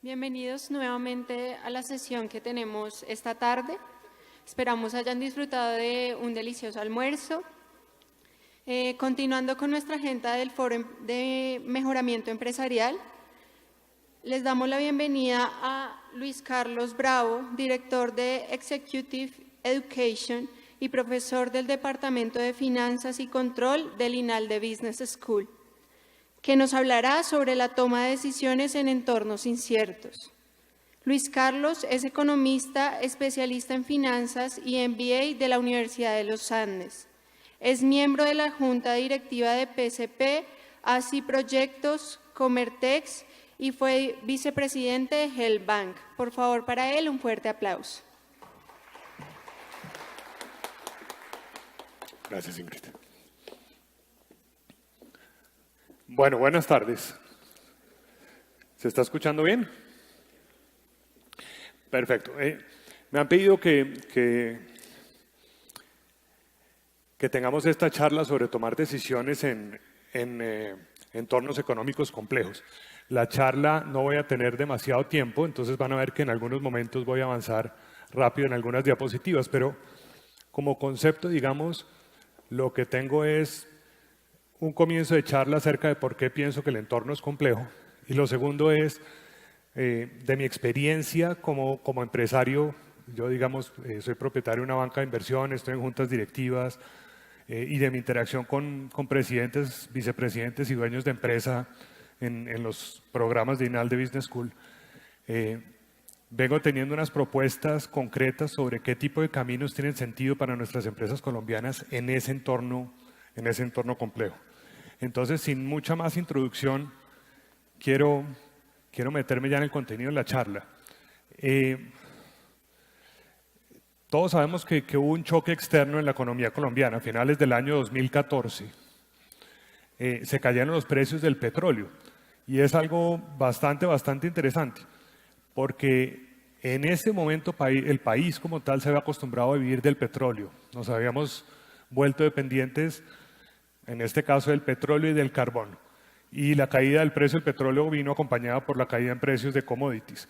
Bienvenidos nuevamente a la sesión que tenemos esta tarde. Esperamos hayan disfrutado de un delicioso almuerzo. Continuando con nuestra agenda del Foro de Mejoramiento Empresarial, les damos la bienvenida a Luis Carlos Bravo, director de Executive Education y profesor del Departamento de Finanzas y Control del INALDE Business School, que nos hablará sobre la toma de decisiones en entornos inciertos. Luis Carlos es economista, especialista en finanzas y MBA de la Universidad de los Andes. Es miembro de la Junta Directiva de PCP, ASI Proyectos, Comertex y fue vicepresidente de Hell Bank. Por favor, para él, un fuerte aplauso. Gracias, Ingrid. Bueno, buenas tardes. ¿Se está escuchando bien? Perfecto. Me han pedido que tengamos esta charla sobre tomar decisiones en entornos económicos complejos. La charla no voy a tener demasiado tiempo, entonces van a ver que en algunos momentos voy a avanzar rápido en algunas diapositivas, pero como concepto, digamos, lo que tengo es un comienzo de charla acerca de por qué pienso que el entorno es complejo. Y lo segundo es de mi experiencia como empresario. Yo, digamos, soy propietario de una banca de inversión, estoy en juntas directivas y de mi interacción con presidentes, vicepresidentes y dueños de empresa en los programas de INALDE Business School. Vengo teniendo unas propuestas concretas sobre qué tipo de caminos tienen sentido para nuestras empresas colombianas en ese entorno complejo. Entonces, sin mucha más introducción, quiero meterme ya en el contenido de la charla. Todos sabemos que hubo un choque externo en la economía colombiana a finales del año 2014. Se cayeron los precios del petróleo y es algo bastante interesante, porque en ese momento el país como tal se había acostumbrado a vivir del petróleo. Nos habíamos vuelto dependientes, en este caso del petróleo y del carbón. Y la caída del precio del petróleo vino acompañada por la caída en precios de commodities.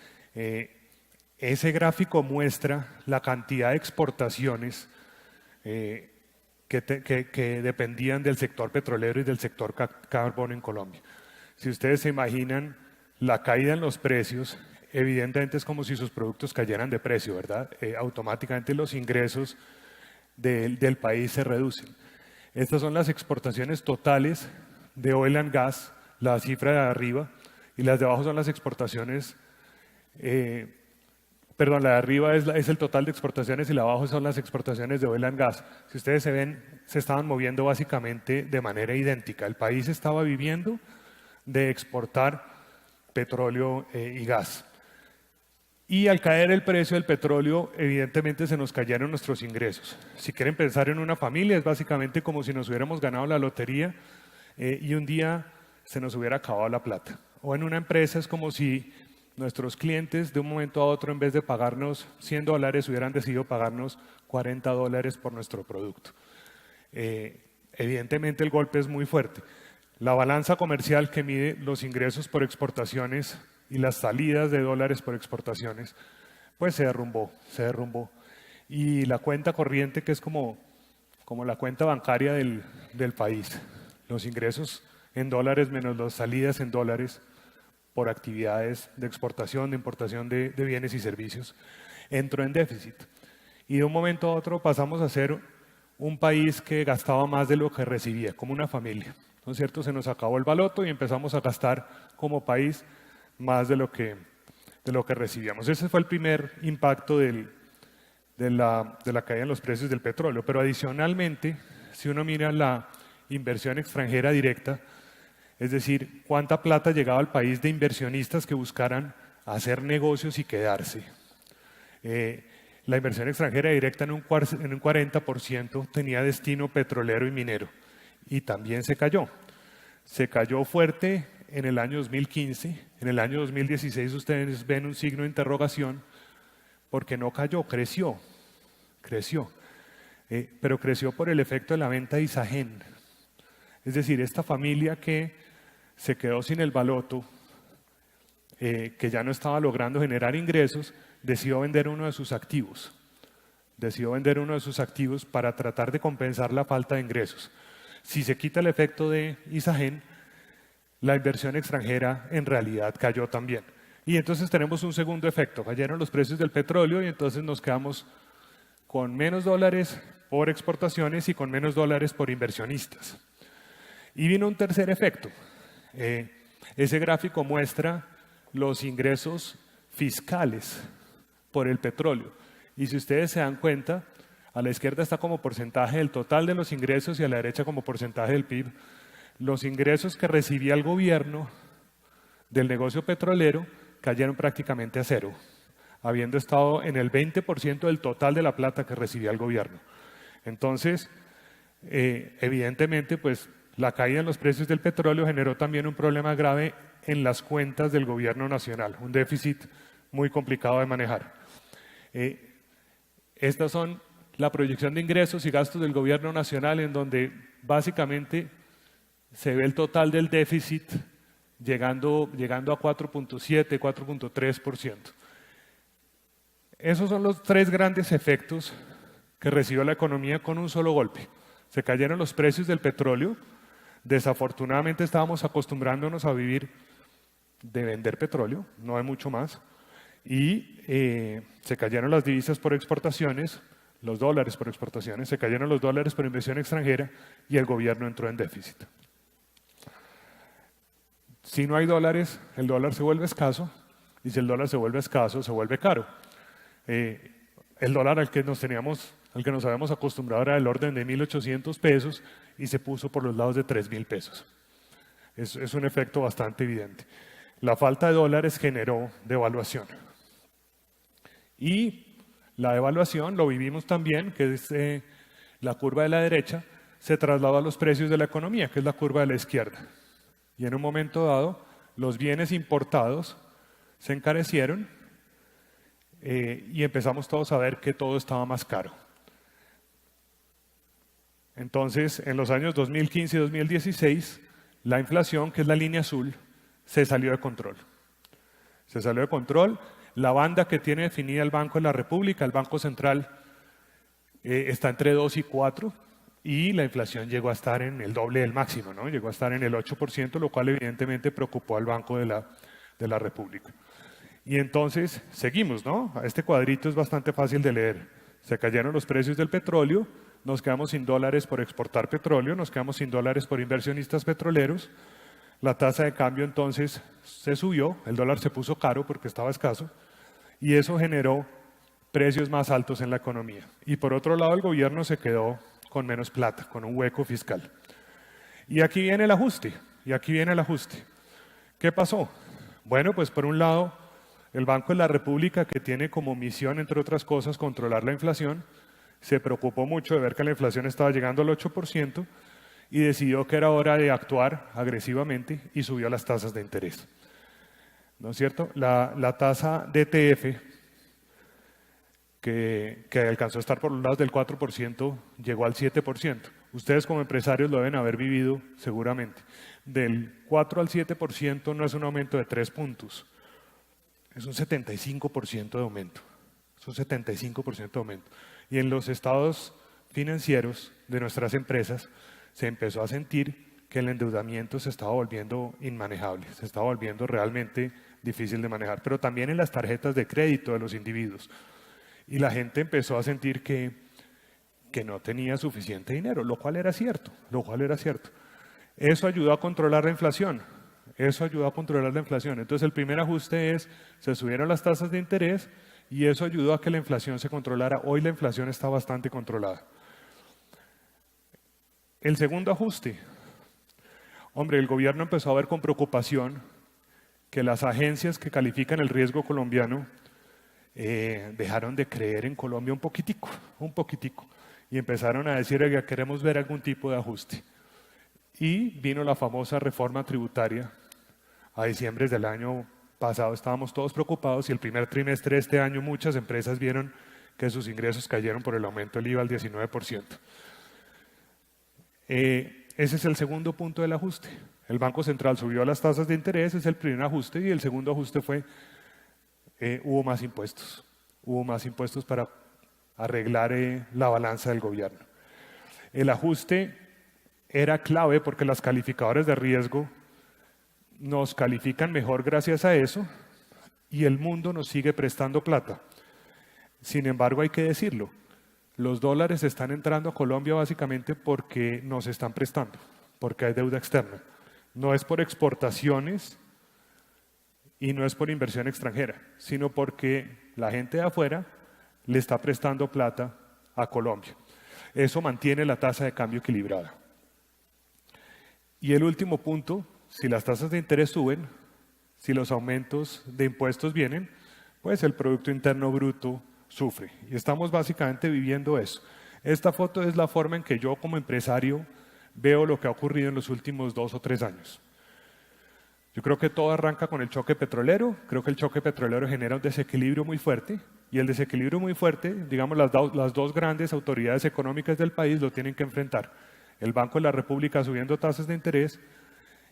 Ese gráfico muestra la cantidad de exportaciones que dependían del sector petrolero y del sector carbón en Colombia. Si ustedes se imaginan la caída en los precios, evidentemente es como si sus productos cayeran de precio, ¿verdad? Automáticamente los ingresos del país se reducen. Estas son las exportaciones totales de oil and gas, la cifra de arriba, y las de abajo son las exportaciones, la de arriba es el total de exportaciones y la de abajo son las exportaciones de oil and gas. Si ustedes se ven, se estaban moviendo básicamente de manera idéntica. El país estaba viviendo de exportar petróleo y gas. Y al caer el precio del petróleo, evidentemente se nos cayeron nuestros ingresos. Si quieren pensar en una familia, es básicamente como si nos hubiéramos ganado la lotería y un día se nos hubiera acabado la plata. O en una empresa es como si nuestros clientes de un momento a otro, en vez de pagarnos $100, hubieran decidido pagarnos $40 por nuestro producto. Evidentemente el golpe es muy fuerte. La balanza comercial que mide los ingresos por exportaciones y las salidas de dólares por exportaciones, pues se derrumbó. Y la cuenta corriente, que es como la cuenta bancaria del país, los ingresos en dólares menos las salidas en dólares por actividades de exportación, de importación de bienes y servicios, entró en déficit. Y de un momento a otro pasamos a ser un país que gastaba más de lo que recibía, como una familia. ¿No es cierto? Se nos acabó el baloto y empezamos a gastar como país más de lo que recibíamos. Ese fue el primer impacto de la caída en los precios del petróleo. Pero adicionalmente, si uno mira la inversión extranjera directa, es decir, cuánta plata llegaba al país de inversionistas que buscaran hacer negocios y quedarse. La inversión extranjera directa en un 40% tenía destino petrolero y minero y también se cayó. Se cayó fuerte en el año 2015, en el año 2016 ustedes ven un signo de interrogación porque no cayó, creció. Pero creció por el efecto de la venta de Isagen. Es decir, esta familia que se quedó sin el baloto que ya no estaba logrando generar ingresos, decidió vender uno de sus activos. Decidió vender uno de sus activos para tratar de compensar la falta de ingresos. Si se quita el efecto de Isagen, la inversión extranjera en realidad cayó también. Y entonces tenemos un segundo efecto. Cayeron los precios del petróleo y entonces nos quedamos con menos dólares por exportaciones y con menos dólares por inversionistas. Y vino un tercer efecto. Ese gráfico muestra los ingresos fiscales por el petróleo. Y si ustedes se dan cuenta, a la izquierda está como porcentaje del total de los ingresos y a la derecha como porcentaje del PIB. Los ingresos que recibía el gobierno del negocio petrolero cayeron prácticamente a cero, habiendo estado en el 20% del total de la plata que recibía el gobierno. Entonces, evidentemente, pues la caída en los precios del petróleo generó también un problema grave en las cuentas del gobierno nacional, un déficit muy complicado de manejar. Estas son la proyección de ingresos y gastos del gobierno nacional, en donde básicamente se ve el total del déficit llegando a 4.7, 4.3%. Esos son los tres grandes efectos que recibió la economía con un solo golpe. Se cayeron los precios del petróleo. Desafortunadamente estábamos acostumbrándonos a vivir de vender petróleo, no hay mucho más. Y se cayeron las divisas por exportaciones, los dólares por exportaciones, se cayeron los dólares por inversión extranjera y el gobierno entró en déficit. Si no hay dólares, el dólar se vuelve escaso, y si el dólar se vuelve escaso, se vuelve caro. El dólar al que nos habíamos acostumbrado era del orden de 1.800 pesos y se puso por los lados de 3.000 pesos. Es un efecto bastante evidente. La falta de dólares generó devaluación. Y la devaluación, lo vivimos también, que es la curva de la derecha, se trasladó a los precios de la economía, que es la curva de la izquierda. Y en un momento dado, los bienes importados se encarecieron y empezamos todos a ver que todo estaba más caro. Entonces, en los años 2015 y 2016, la inflación, que es la línea azul, se salió de control. Se salió de control. La banda que tiene definida el Banco de la República, el Banco Central, está entre 2 y 4, y la inflación llegó a estar en el doble del máximo, ¿no? Llegó a estar en el 8%, lo cual evidentemente preocupó al Banco de la República. Y entonces seguimos, ¿no? Este cuadrito es bastante fácil de leer. Se cayeron los precios del petróleo, nos quedamos sin dólares por exportar petróleo, nos quedamos sin dólares por inversionistas petroleros. La tasa de cambio entonces se subió, el dólar se puso caro porque estaba escaso, y eso generó precios más altos en la economía. Y por otro lado, el gobierno se quedó con menos plata, con un hueco fiscal. Y aquí viene el ajuste, ¿Qué pasó? Bueno, pues por un lado, el Banco de la República, que tiene como misión, entre otras cosas, controlar la inflación, se preocupó mucho de ver que la inflación estaba llegando al 8% y decidió que era hora de actuar agresivamente y subió las tasas de interés. ¿No es cierto? La tasa DTF, que alcanzó a estar por los lados del 4%, llegó al 7%. Ustedes como empresarios lo deben haber vivido seguramente. Del 4 al 7% no es un aumento de 3 puntos, es un 75% de aumento. Es un 75% de aumento. Y en los estados financieros de nuestras empresas se empezó a sentir que el endeudamiento se estaba volviendo inmanejable, se estaba volviendo realmente difícil de manejar, pero también en las tarjetas de crédito de los individuos. Y la gente empezó a sentir que no tenía suficiente dinero, lo cual era cierto. Eso ayudó a controlar la inflación. Entonces el primer ajuste es, se subieron las tasas de interés y eso ayudó a que la inflación se controlara. Hoy la inflación está bastante controlada. El segundo ajuste. Hombre, el gobierno empezó a ver con preocupación que las agencias que califican el riesgo colombiano dejaron de creer en Colombia un poquitico, y empezaron a decir que queremos ver algún tipo de ajuste. Y vino la famosa reforma tributaria a diciembre del año pasado. Estábamos todos preocupados y el primer trimestre de este año muchas empresas vieron que sus ingresos cayeron por el aumento del IVA al 19%. Ese es el segundo punto del ajuste. El Banco Central subió las tasas de interés, es el primer ajuste, y el segundo ajuste fue, hubo más impuestos. Hubo más impuestos para arreglar la balanza del gobierno. El ajuste era clave porque las calificadoras de riesgo nos califican mejor gracias a eso y el mundo nos sigue prestando plata. Sin embargo, hay que decirlo, los dólares están entrando a Colombia básicamente porque nos están prestando, porque hay deuda externa. No es por exportaciones y no es por inversión extranjera, sino porque la gente de afuera le está prestando plata a Colombia. Eso mantiene la tasa de cambio equilibrada. Y el último punto, si las tasas de interés suben, si los aumentos de impuestos vienen, pues el Producto Interno Bruto sufre. Y estamos básicamente viviendo eso. Esta foto es la forma en que yo como empresario veo lo que ha ocurrido en los últimos 2 o 3 años. Yo creo que todo arranca con el choque petrolero. Creo que el choque petrolero genera un desequilibrio muy fuerte. Y el desequilibrio muy fuerte, digamos, las dos grandes autoridades económicas del país lo tienen que enfrentar. El Banco de la República subiendo tasas de interés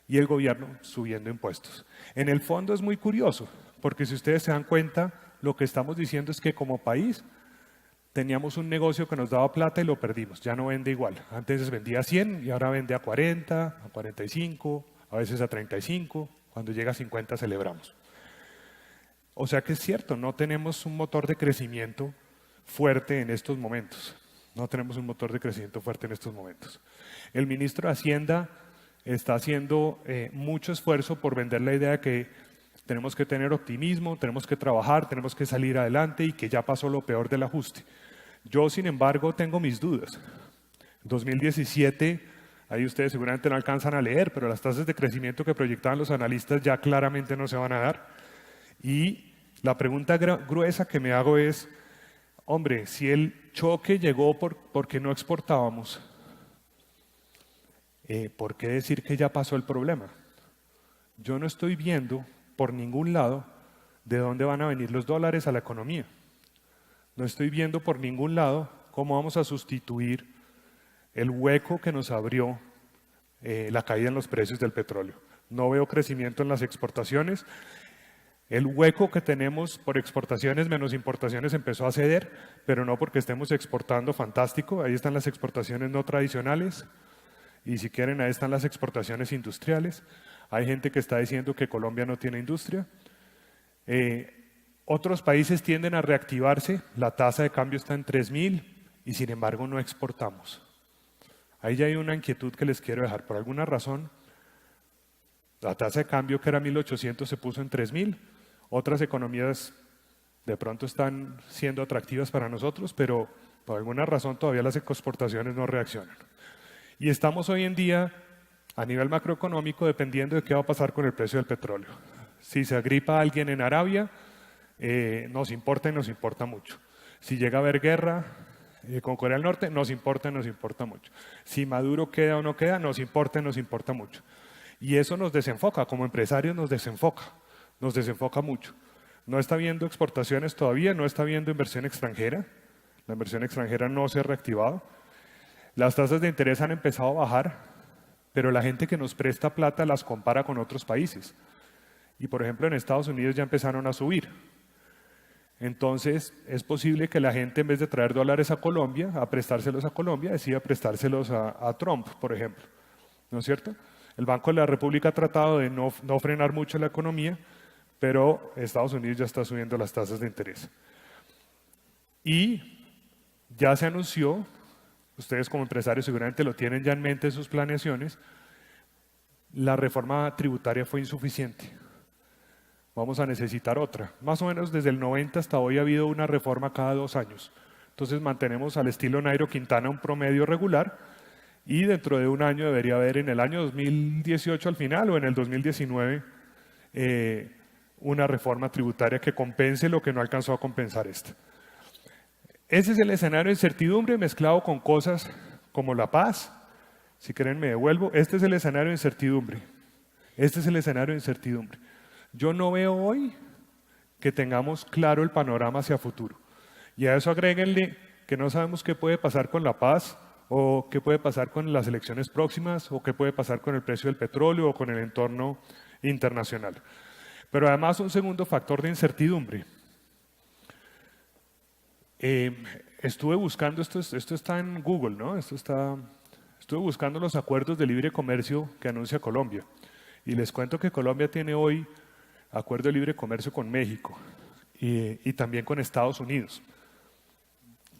y el gobierno subiendo impuestos. En el fondo es muy curioso, porque si ustedes se dan cuenta, lo que estamos diciendo es que como país teníamos un negocio que nos daba plata y lo perdimos, ya no vende igual. Antes vendía a 100 y ahora vende a 40, a 45, a veces a 35, cuando llega a 50 celebramos. O sea que es cierto, no tenemos un motor de crecimiento fuerte en estos momentos. No tenemos un motor de crecimiento fuerte en estos momentos. El ministro de Hacienda está haciendo mucho esfuerzo por vender la idea de que tenemos que tener optimismo, tenemos que trabajar, tenemos que salir adelante y que ya pasó lo peor del ajuste. Yo, sin embargo, tengo mis dudas. En 2017, ahí ustedes seguramente no alcanzan a leer, pero las tasas de crecimiento que proyectaban los analistas ya claramente no se van a dar. Y la pregunta gruesa que me hago es, hombre, si el choque llegó porque no exportábamos, ¿por qué decir que ya pasó el problema? Yo no estoy viendo por ningún lado de dónde van a venir los dólares a la economía. No estoy viendo por ningún lado cómo vamos a sustituir el hueco que nos abrió la caída en los precios del petróleo. No veo crecimiento en las exportaciones. El hueco que tenemos por exportaciones menos importaciones empezó a ceder, pero no porque estemos exportando fantástico. Ahí están las exportaciones no tradicionales y si quieren ahí están las exportaciones industriales. Hay gente que está diciendo que Colombia no tiene industria. Otros países tienden a reactivarse, la tasa de cambio está en 3.000 y sin embargo no exportamos. Ahí ya hay una inquietud que les quiero dejar. Por alguna razón, la tasa de cambio que era 1.800 se puso en 3.000. Otras economías de pronto están siendo atractivas para nosotros, pero por alguna razón todavía las exportaciones no reaccionan. Y estamos hoy en día a nivel macroeconómico dependiendo de qué va a pasar con el precio del petróleo. Si se agripa alguien en Arabia, nos importa y nos importa mucho. Si llega a haber guerra con Corea del Norte, nos importa y nos importa mucho. Si Maduro queda o no queda, nos importa y nos importa mucho. Y eso nos desenfoca, como empresarios nos desenfoca mucho. No está habiendo exportaciones todavía, no está habiendo inversión extranjera. La inversión extranjera no se ha reactivado. Las tasas de interés han empezado a bajar, pero la gente que nos presta plata las compara con otros países. Y por ejemplo en Estados Unidos ya empezaron a subir. Entonces es posible que la gente en vez de traer dólares a Colombia, a prestárselos a Colombia, decida prestárselos a Trump, por ejemplo. ¿No es cierto? El Banco de la República ha tratado de no frenar mucho la economía, pero Estados Unidos ya está subiendo las tasas de interés. Y ya se anunció, ustedes como empresarios seguramente lo tienen ya en mente en sus planeaciones, la reforma tributaria fue insuficiente. Vamos a necesitar otra. Más o menos desde el 90 hasta hoy ha habido una reforma cada 2 años. Entonces mantenemos al estilo Nairo Quintana un promedio regular y dentro de un año debería haber en el año 2018 al final o en el 2019 una reforma tributaria que compense lo que no alcanzó a compensar esta. Ese es el escenario de incertidumbre mezclado con cosas como la paz. Si quieren me devuelvo. Este es el escenario de incertidumbre. Este es el escenario de incertidumbre. Yo no veo hoy que tengamos claro el panorama hacia futuro. Y a eso agréguenle que no sabemos qué puede pasar con la paz o qué puede pasar con las elecciones próximas, o qué puede pasar con el precio del petróleo o con el entorno internacional. Pero además un segundo factor de incertidumbre. Estuve buscando, esto está en Google, ¿no? Estuve buscando los acuerdos de libre comercio que anuncia Colombia. Y les cuento que Colombia tiene hoy acuerdo de libre comercio con México y también con Estados Unidos.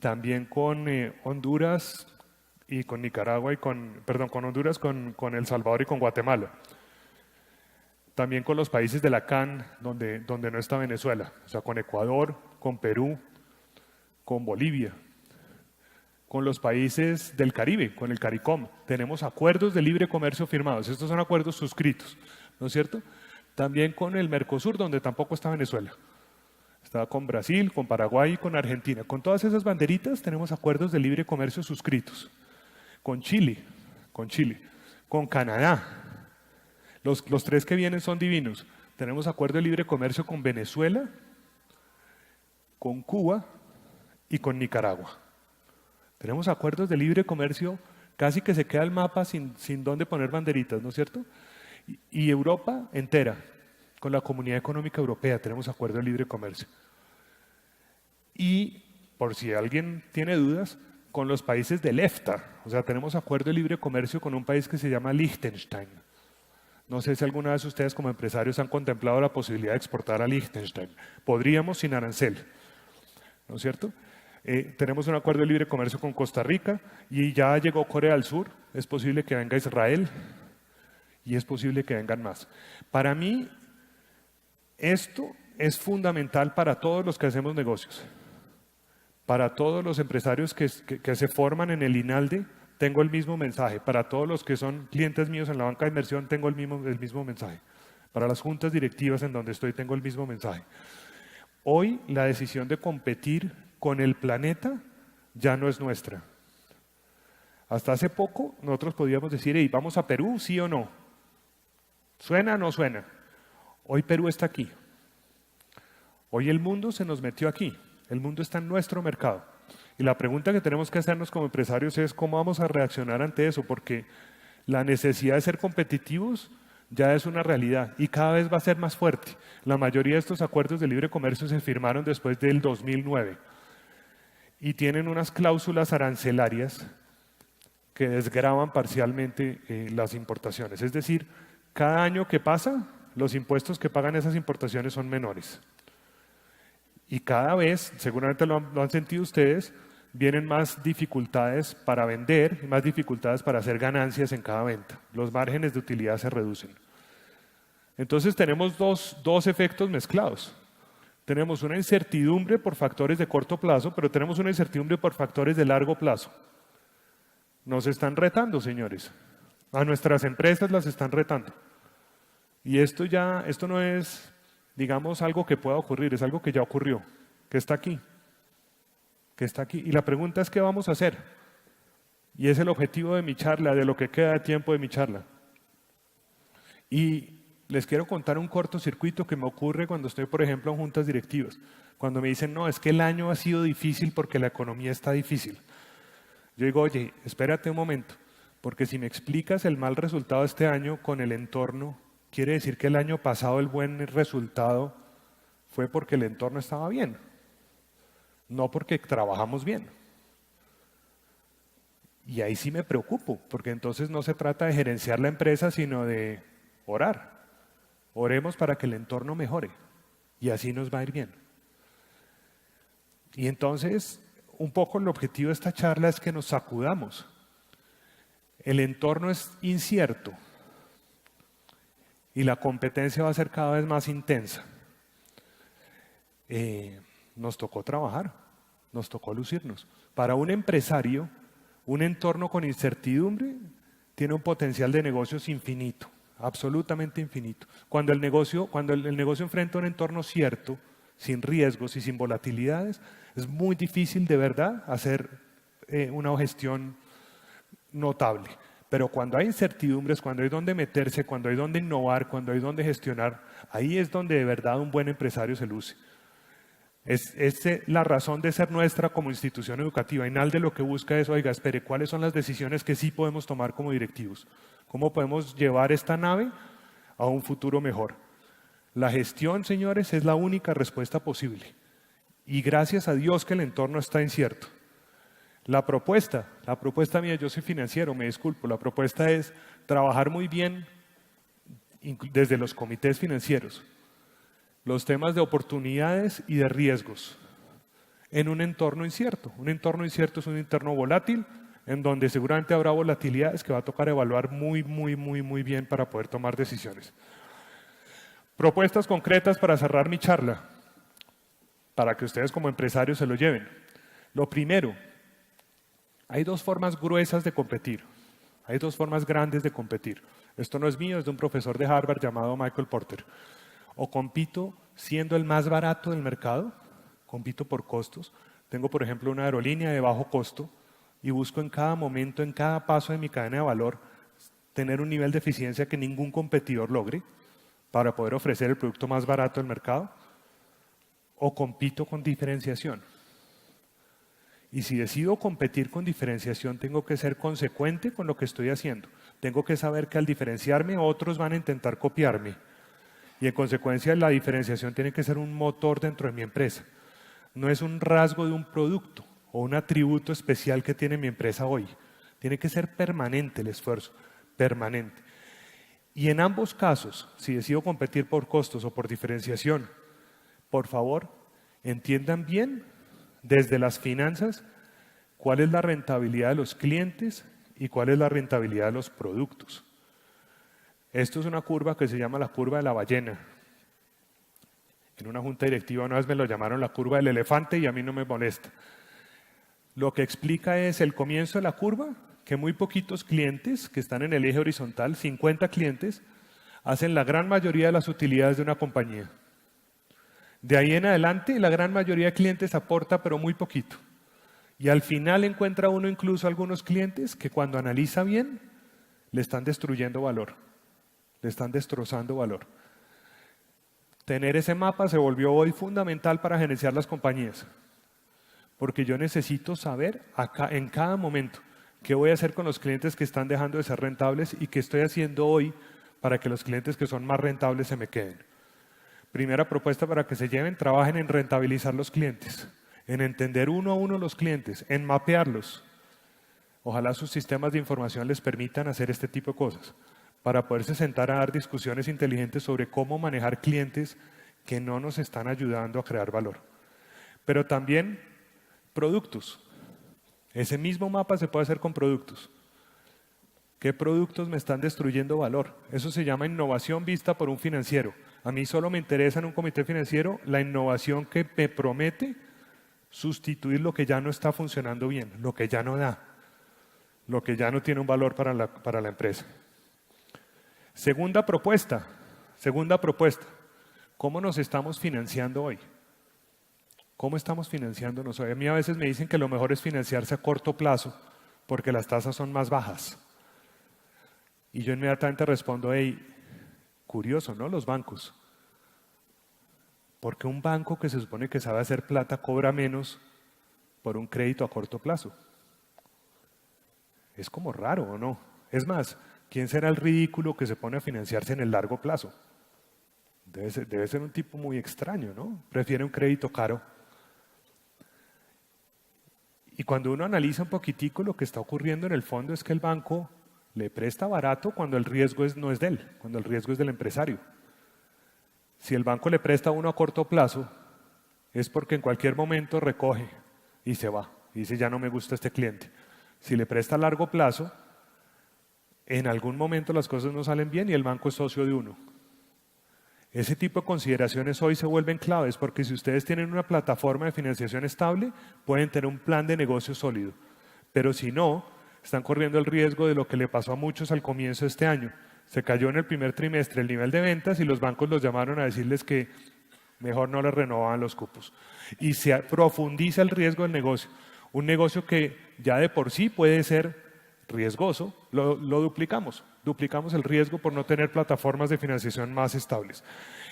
También con Honduras y con Nicaragua con Honduras, con El Salvador y con Guatemala. También con los países de la CAN, donde no está Venezuela, o sea, con Ecuador, con Perú, con Bolivia, con los países del Caribe, con el CARICOM. Tenemos acuerdos de libre comercio firmados, estos son acuerdos suscritos, ¿no es cierto? También con el Mercosur, donde tampoco está Venezuela. Está con Brasil, con Paraguay y con Argentina. Con todas esas banderitas tenemos acuerdos de libre comercio suscritos. Con Chile, con Canadá. Los tres que vienen son divinos. Tenemos acuerdo de libre comercio con Venezuela, con Cuba y con Nicaragua. Tenemos acuerdos de libre comercio, casi que se queda el mapa sin dónde poner banderitas, ¿no es cierto? Y Europa entera, con la Comunidad Económica Europea, tenemos acuerdo de libre comercio. Y, por si alguien tiene dudas, con los países del EFTA, o sea, tenemos acuerdo de libre comercio con un país que se llama Liechtenstein. No sé si alguna vez ustedes como empresarios han contemplado la posibilidad de exportar a Liechtenstein. Podríamos sin arancel, ¿no es cierto? Tenemos un acuerdo de libre comercio con Costa Rica y ya llegó Corea del Sur, es posible que venga Israel y es posible que vengan más. Para mí, esto es fundamental para todos los que hacemos negocios. Para todos los empresarios que se forman en el INALDE, tengo el mismo mensaje. Para todos los que son clientes míos en la banca de inversión, tengo el mismo mensaje. Para las juntas directivas en donde estoy, tengo el mismo mensaje. Hoy la decisión de competir con el planeta ya no es nuestra. Hasta hace poco nosotros podíamos decir, hey, ¿vamos a Perú, sí o no? ¿Suena o no suena? Hoy Perú está aquí. Hoy el mundo se nos metió aquí. El mundo está en nuestro mercado. Y la pregunta que tenemos que hacernos como empresarios es cómo vamos a reaccionar ante eso, porque la necesidad de ser competitivos ya es una realidad y cada vez va a ser más fuerte. La mayoría de estos acuerdos de libre comercio se firmaron después del 2009 y tienen unas cláusulas arancelarias que desgravan parcialmente las importaciones. Es decir, cada año que pasa, los impuestos que pagan esas importaciones son menores. Y cada vez, seguramente lo han sentido ustedes, vienen más dificultades para vender y más dificultades para hacer ganancias en cada venta. Los márgenes de utilidad se reducen. Entonces tenemos dos efectos mezclados. Tenemos una incertidumbre por factores de corto plazo, pero tenemos una incertidumbre por factores de largo plazo. Nos están retando, señores. A nuestras empresas las están retando. Y esto no es, digamos, algo que pueda ocurrir, es algo que ya ocurrió, que está aquí. Y la pregunta es, ¿qué vamos a hacer? Y es el objetivo de mi charla, de lo que queda de tiempo de mi charla. Y les quiero contar un cortocircuito que me ocurre cuando estoy, por ejemplo, en juntas directivas. Cuando me dicen, no, es que el año ha sido difícil porque la economía está difícil. Yo digo, oye, espérate un momento, porque si me explicas el mal resultado de este año con el entorno, quiere decir que el año pasado el buen resultado fue porque el entorno estaba bien, no porque trabajamos bien. Y ahí sí me preocupo, porque entonces no se trata de gerenciar la empresa, sino de orar. Oremos para que el entorno mejore y así nos va a ir bien. Y entonces, un poco el objetivo de esta charla es que nos sacudamos. El entorno es incierto y la competencia va a ser cada vez más intensa. Nos tocó trabajar, nos tocó lucirnos. Para un empresario, un entorno con incertidumbre tiene un potencial de negocios infinito, absolutamente infinito. Cuando el negocio enfrenta un entorno cierto, sin riesgos y sin volatilidades, es muy difícil de verdad hacer una gestión notable. Pero cuando hay incertidumbres, cuando hay donde meterse, cuando hay donde innovar, cuando hay donde gestionar, ahí es donde de verdad un buen empresario se luce. Es la razón de ser nuestra como institución educativa. INALDE lo que busca es, oiga, espere, ¿cuáles son las decisiones que sí podemos tomar como directivos? ¿Cómo podemos llevar esta nave a un futuro mejor? La gestión, señores, es la única respuesta posible. Y gracias a Dios que el entorno está incierto. La propuesta mía, yo soy financiero, me disculpo, la propuesta es trabajar muy bien desde los comités financieros los temas de oportunidades y de riesgos en un entorno incierto. Un entorno incierto es un entorno volátil en donde seguramente habrá volatilidades que va a tocar evaluar muy bien para poder tomar decisiones. Propuestas concretas para cerrar mi charla, para que ustedes como empresarios se lo lleven. Lo primero, hay dos formas gruesas de competir, hay dos formas grandes de competir. Esto no es mío, es de un profesor de Harvard llamado Michael Porter. O compito siendo el más barato del mercado, compito por costos. Tengo, por ejemplo, una aerolínea de bajo costo y busco en cada momento, en cada paso de mi cadena de valor, tener un nivel de eficiencia que ningún competidor logre para poder ofrecer el producto más barato del mercado. O compito con diferenciación. Y si decido competir con diferenciación, tengo que ser consecuente con lo que estoy haciendo. Tengo que saber que al diferenciarme, otros van a intentar copiarme. Y en consecuencia la diferenciación tiene que ser un motor dentro de mi empresa. No es un rasgo de un producto o un atributo especial que tiene mi empresa hoy. Tiene que ser permanente el esfuerzo, permanente. Y en ambos casos, si decido competir por costos o por diferenciación, por favor, entiendan bien desde las finanzas cuál es la rentabilidad de los clientes y cuál es la rentabilidad de los productos. Esto es una curva que se llama la curva de la ballena. En una junta directiva una vez me lo llamaron la curva del elefante y a mí no me molesta. Lo que explica es el comienzo de la curva, que muy poquitos clientes que están en el eje horizontal, 50 clientes, hacen la gran mayoría de las utilidades de una compañía. De ahí en adelante la gran mayoría de clientes aporta pero muy poquito. Y al final encuentra uno incluso algunos clientes que cuando analiza bien le están destruyendo valor. Le están destrozando valor. Tener ese mapa se volvió hoy fundamental para gerenciar las compañías, porque yo necesito saber en cada momento qué voy a hacer con los clientes que están dejando de ser rentables y qué estoy haciendo hoy para que los clientes que son más rentables se me queden. Primera propuesta para que se lleven, trabajen en rentabilizar los clientes, en entender uno a uno los clientes, en mapearlos. Ojalá sus sistemas de información les permitan hacer este tipo de cosas, para poderse sentar a dar discusiones inteligentes sobre cómo manejar clientes que no nos están ayudando a crear valor. Pero también productos. Ese mismo mapa se puede hacer con productos. ¿Qué productos me están destruyendo valor? Eso se llama innovación vista por un financiero. A mí solo me interesa en un comité financiero la innovación que me promete sustituir lo que ya no está funcionando bien, lo que ya no da, lo que ya no tiene un valor para la empresa. Segunda propuesta, ¿cómo nos estamos financiando hoy? ¿Cómo estamos financiándonos hoy? A mí a veces me dicen que lo mejor es financiarse a corto plazo porque las tasas son más bajas. Y yo inmediatamente respondo, hey, curioso, ¿no? Los bancos. ¿Por qué un banco que se supone que sabe hacer plata cobra menos por un crédito a corto plazo? Es como raro, ¿o no? Es más, ¿quién será el ridículo que se pone a financiarse en el largo plazo? Debe ser un tipo muy extraño, ¿no? Prefiere un crédito caro. Y cuando uno analiza un poquitico, lo que está ocurriendo en el fondo es que el banco le presta barato cuando el riesgo no es de él, cuando el riesgo es del empresario. Si el banco le presta a uno a corto plazo, es porque en cualquier momento recoge y se va. Y dice, ya no me gusta este cliente. Si le presta a largo plazo, en algún momento las cosas no salen bien y el banco es socio de uno. Ese tipo de consideraciones hoy se vuelven claves porque si ustedes tienen una plataforma de financiación estable, pueden tener un plan de negocio sólido. Pero si no, están corriendo el riesgo de lo que le pasó a muchos al comienzo de este año. Se cayó en el primer trimestre el nivel de ventas y los bancos los llamaron a decirles que mejor no les renovaban los cupos. Y se profundiza el riesgo del negocio. Un negocio que ya de por sí puede ser riesgoso, lo duplicamos el riesgo por no tener plataformas de financiación más estables.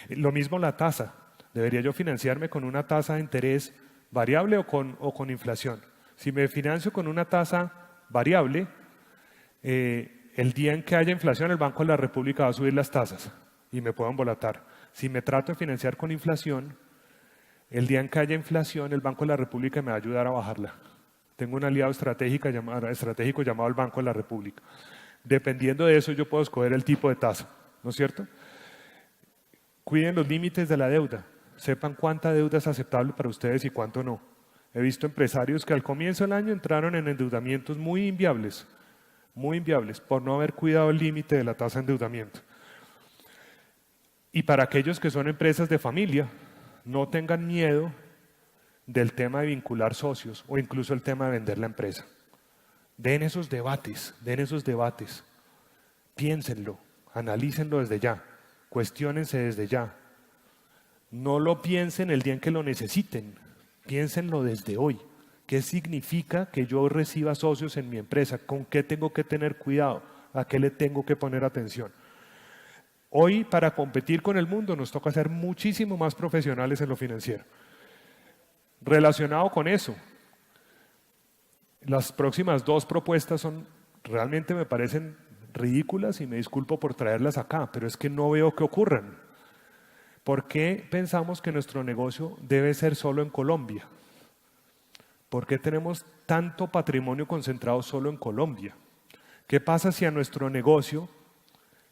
Lo mismo la tasa. ¿Debería yo financiarme con una tasa de interés variable o con inflación? Si me financio con una tasa variable, el día en que haya inflación, el Banco de la República va a subir las tasas y me puedo embolatar. Si me trato de financiar con inflación, el día en que haya inflación, el Banco de la República me va a ayudar a bajarla. Tengo un aliado estratégico llamado el Banco de la República. Dependiendo de eso, yo puedo escoger el tipo de tasa, ¿no es cierto? Cuiden los límites de la deuda. Sepan cuánta deuda es aceptable para ustedes y cuánto no. He visto empresarios que al comienzo del año entraron en endeudamientos muy inviables, por no haber cuidado el límite de la tasa de endeudamiento. Y para aquellos que son empresas de familia, no tengan miedo del tema de vincular socios o incluso el tema de vender la empresa. Den esos debates, piénsenlo, analícenlo desde ya, cuestiónense desde ya. No lo piensen el día en que lo necesiten, piénsenlo desde hoy. ¿Qué significa que yo reciba socios en mi empresa? ¿Con qué tengo que tener cuidado? ¿A qué le tengo que poner atención? Hoy, para competir con el mundo, nos toca ser muchísimo más profesionales en lo financiero. Relacionado con eso, las próximas 2 propuestas realmente me parecen ridículas y me disculpo por traerlas acá, pero es que no veo que ocurran. ¿Por qué pensamos que nuestro negocio debe ser solo en Colombia? ¿Por qué tenemos tanto patrimonio concentrado solo en Colombia? ¿Qué pasa si a nuestro negocio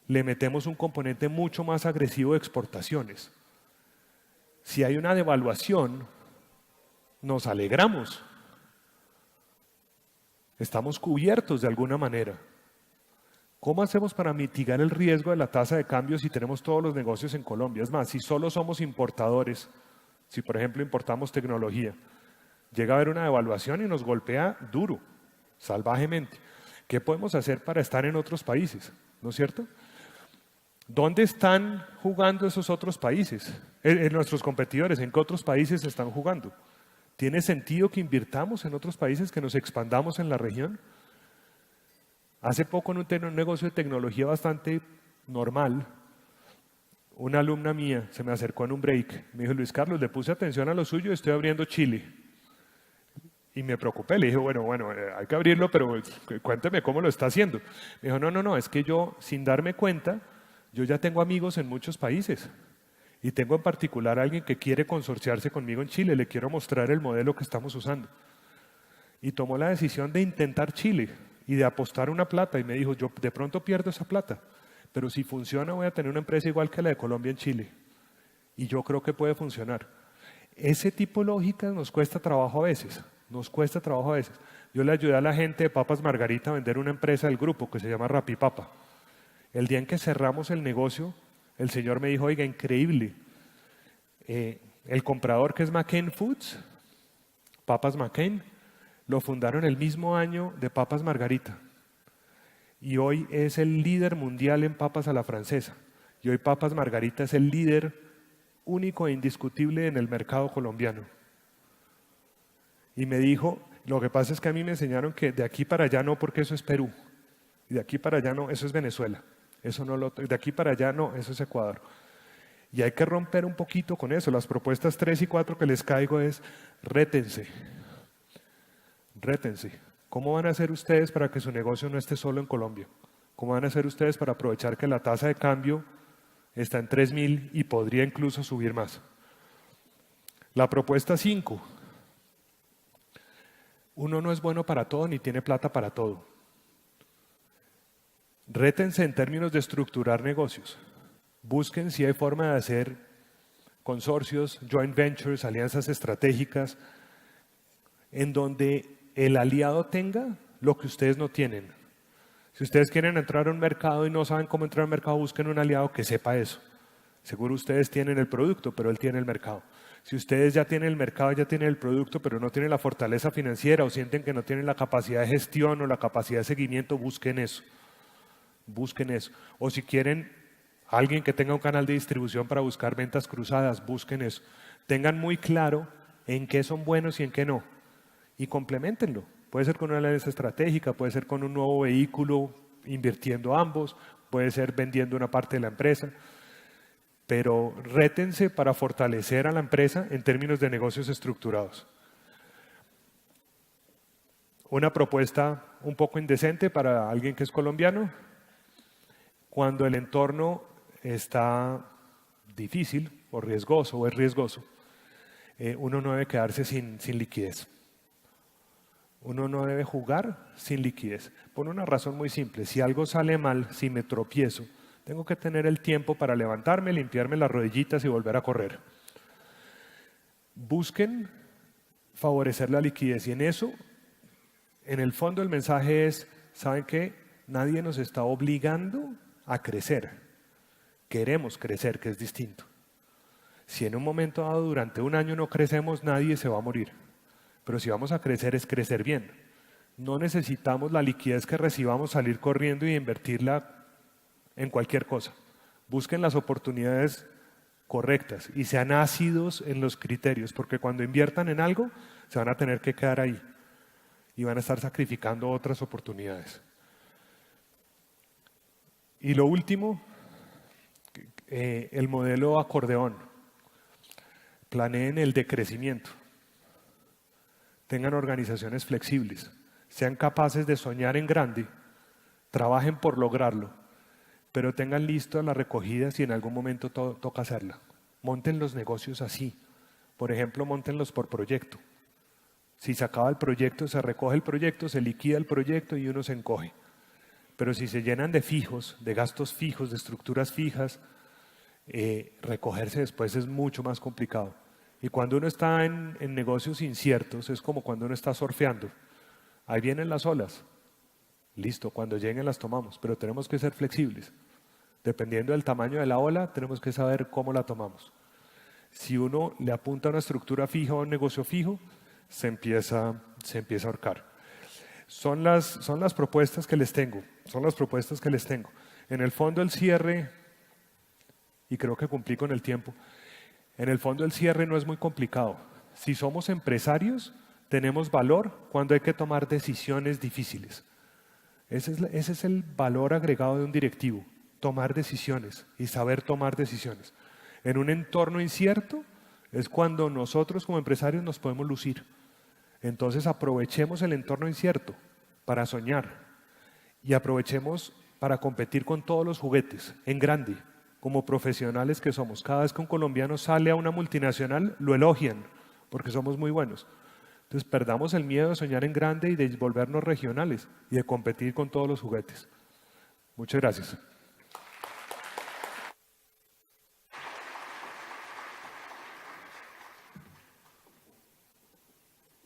le metemos un componente mucho más agresivo de exportaciones? Si hay una devaluación, nos alegramos. Estamos cubiertos de alguna manera. ¿Cómo hacemos para mitigar el riesgo de la tasa de cambio si tenemos todos los negocios en Colombia? Es más, si solo somos importadores, si por ejemplo importamos tecnología, llega a haber una devaluación y nos golpea duro, salvajemente. ¿Qué podemos hacer para estar en otros países? ¿No es cierto? ¿Dónde están jugando esos otros países? Nuestros competidores, ¿en qué otros países están jugando? ¿Tiene sentido que invirtamos en otros países, que nos expandamos en la región? Hace poco en un negocio de tecnología bastante normal, una alumna mía se me acercó en un break, me dijo: Luis Carlos, le puse atención a lo suyo, estoy abriendo Chile. Y me preocupé, le dije, bueno, hay que abrirlo, pero cuénteme cómo lo está haciendo. Me dijo, no, es que yo, sin darme cuenta, yo ya tengo amigos en muchos países. Y tengo en particular a alguien que quiere consorciarse conmigo en Chile, le quiero mostrar el modelo que estamos usando. Y tomó la decisión de intentar Chile y de apostar una plata. Y me dijo, yo de pronto pierdo esa plata, pero si funciona voy a tener una empresa igual que la de Colombia en Chile. Y yo creo que puede funcionar. Ese tipo de lógicas nos cuesta trabajo a veces. Yo le ayudé a la gente de Papas Margarita a vender una empresa del grupo que se llama Rapipapa. El día en que cerramos el negocio, el señor me dijo, oiga, increíble, el comprador, que es McCain Foods, Papas McCain, lo fundaron el mismo año de Papas Margarita. Y hoy es el líder mundial en papas a la francesa. Y hoy Papas Margarita es el líder único e indiscutible en el mercado colombiano. Y me dijo, lo que pasa es que a mí me enseñaron que de aquí para allá no, porque eso es Perú. Y de aquí para allá no, eso es Venezuela. De aquí para allá no, eso es Ecuador. Y hay que romper un poquito con eso. Las propuestas 3 y 4 que les caigo es, rétense. ¿Cómo van a hacer ustedes para que su negocio no esté solo en Colombia? ¿Cómo van a hacer ustedes para aprovechar que la tasa de cambio está en 3.000 y podría incluso subir más? La propuesta 5. Uno no es bueno para todo ni tiene plata para todo. Rétense en términos de estructurar negocios. Busquen si hay forma de hacer consorcios, joint ventures, alianzas estratégicas, en donde el aliado tenga lo que ustedes no tienen. Si ustedes quieren entrar a un mercado y no saben cómo entrar al mercado, busquen un aliado que sepa eso. Seguro ustedes tienen el producto, pero él tiene el mercado. Si ustedes ya tienen el mercado, ya tienen el producto, pero no tienen la fortaleza financiera o sienten que no tienen la capacidad de gestión o la capacidad de seguimiento, busquen eso. O si quieren alguien que tenga un canal de distribución para buscar ventas cruzadas, busquen eso. Tengan muy claro en qué son buenos y en qué no. Y compleméntenlo. Puede ser con una alianza estratégica, puede ser con un nuevo vehículo, invirtiendo ambos, puede ser vendiendo una parte de la empresa. pero rétense para fortalecer a la empresa en términos de negocios estructurados. Una propuesta un poco indecente para alguien que es colombiano: cuando el entorno está difícil o riesgoso o es riesgoso, uno no debe quedarse sin liquidez. Uno no debe jugar sin liquidez, por una razón muy simple. Si algo sale mal, si me tropiezo, tengo que tener el tiempo para levantarme, limpiarme las rodillitas y volver a correr. Busquen favorecer la liquidez, y en eso, en el fondo el mensaje es: ¿saben qué? Nadie nos está obligando a crecer. Queremos crecer, que es distinto. Si en un momento dado, durante un año, no crecemos, nadie se va a morir. Pero si vamos a crecer, es crecer bien. No necesitamos la liquidez que recibamos salir corriendo y invertirla en cualquier cosa. Busquen las oportunidades correctas y sean ácidos en los criterios, porque cuando inviertan en algo, se van a tener que quedar ahí y van a estar sacrificando otras oportunidades. Y lo último, el modelo acordeón. Planeen el decrecimiento. Tengan organizaciones flexibles, sean capaces de soñar en grande, trabajen por lograrlo, pero tengan listo la recogida si en algún momento toca hacerla. Monten los negocios así. Por ejemplo, móntenlos por proyecto. Si se acaba el proyecto, se recoge el proyecto, se liquida el proyecto y uno se encoge. Pero si se llenan de fijos, de gastos fijos, de estructuras fijas, recogerse después es mucho más complicado. Y cuando uno está en negocios inciertos, es como cuando uno está surfeando. Ahí vienen las olas. Listo, cuando lleguen las tomamos, pero tenemos que ser flexibles. Dependiendo del tamaño de la ola, tenemos que saber cómo la tomamos. Si uno le apunta a una estructura fija o a un negocio fijo, se empieza a ahorcar. Son las propuestas que les tengo. En el fondo, el cierre, y creo que cumplí con el tiempo, en el fondo el cierre no es muy complicado. Si somos empresarios, tenemos valor cuando hay que tomar decisiones difíciles. Ese es el valor agregado de un directivo: tomar decisiones y saber tomar decisiones. En un entorno incierto es cuando nosotros como empresarios nos podemos lucir. Entonces aprovechemos el entorno incierto para soñar y aprovechemos para competir con todos los juguetes en grande. Como profesionales que somos, cada vez que un colombiano sale a una multinacional, lo elogian porque somos muy buenos. Entonces perdamos el miedo de soñar en grande y de volvernos regionales y de competir con todos los juguetes. Muchas gracias.